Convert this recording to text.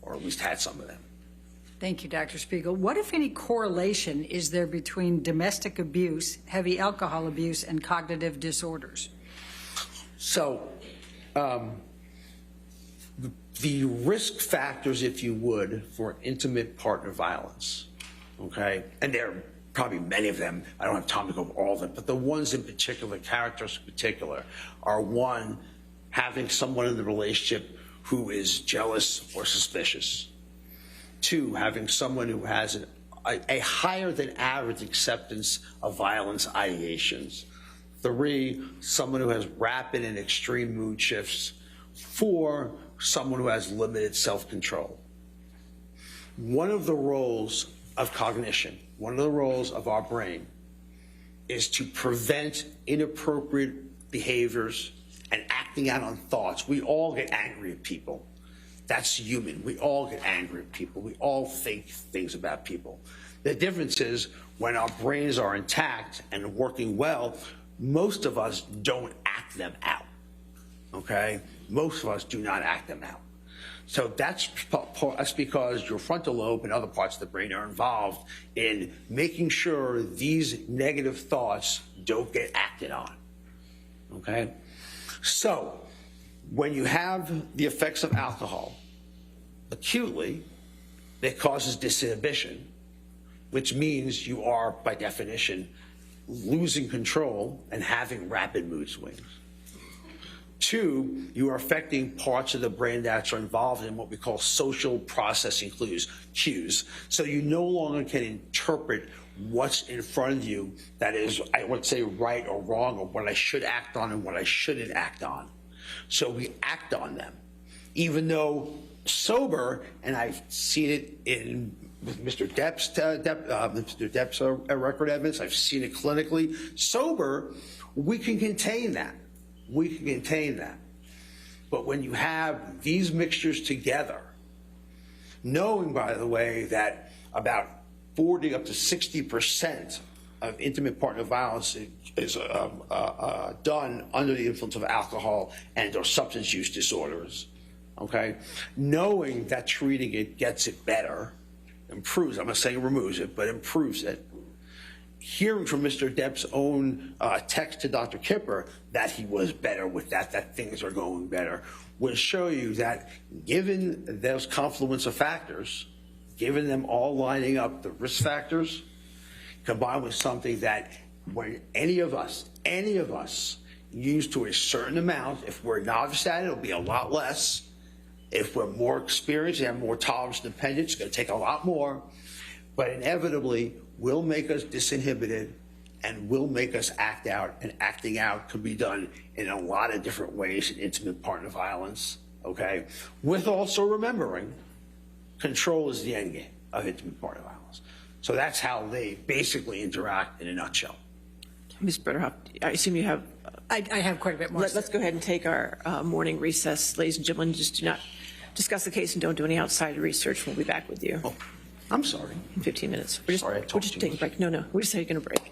or at least had some of them. Thank you, Dr. Spiegel. What, if any, correlation is there between domestic abuse, heavy alcohol abuse, and cognitive disorders? So the risk factors, if you would, for intimate partner violence, okay, and there are probably many of them. I don't have time to go over all of them, but the ones in particular, characters in particular, are one, having someone in the relationship who is jealous or suspicious. Two, having someone who has a higher than average acceptance of violence ideations. Three, someone who has rapid and extreme mood shifts. Four, someone who has limited self-control. One of the roles of cognition, one of the roles of our brain, is to prevent inappropriate behaviors and acting out on thoughts. We all get angry at people. That's human. We all get angry at people. We all think things about people. The difference is when our brains are intact and working well, most of us don't act them out, okay? Most of us do not act them out. So that's because your frontal lobe and other parts of the brain are involved in making sure these negative thoughts don't get acted on, okay? So when you have the effects of alcohol acutely, it causes disinhibition, which means you are, by definition, losing control and having rapid mood swings. Two, you are affecting parts of the brain that are involved in what we call social processing cues. So you no longer can interpret what's in front of you that is, I would say, right or wrong, or what I should act on and what I shouldn't act on. So we act on them, even though sober, and I've seen it with Mr. Depp's record evidence, I've seen it clinically. Sober, we can contain that. We can contain that. But when you have these mixtures together, knowing, by the way, that about 40 up to 60% of intimate partner violence is done under the influence of alcohol and or substance use disorders, okay? Knowing that treating it gets it better, improves, I'm not saying removes it, but improves it. Hearing from Mr. Depp's own text to Dr. Kipper that he was better with that things are going better, will show you that given those confluence of factors, given them all lining up, the risk factors, combined with something that when any of us use to a certain amount, if we're novice at it, it'll be a lot less. If we're more experienced and have more tolerance and dependence, it's going to take a lot more. But inevitably, will make us disinhibited and will make us act out. And acting out can be done in a lot of different ways in intimate partner violence, okay? With also remembering, control is the end game of intimate partner violence. So that's how they basically interact in a nutshell. Ms. Bretterhoff, I assume you have... I have quite a bit more. Let's go ahead and take our morning recess. Ladies and gentlemen, just do not discuss the case and don't do any outside research. We'll be back with you. Oh, I'm sorry. In 15 minutes. Sorry, I talked We're just too taking a much. break. No, we're just taking a break.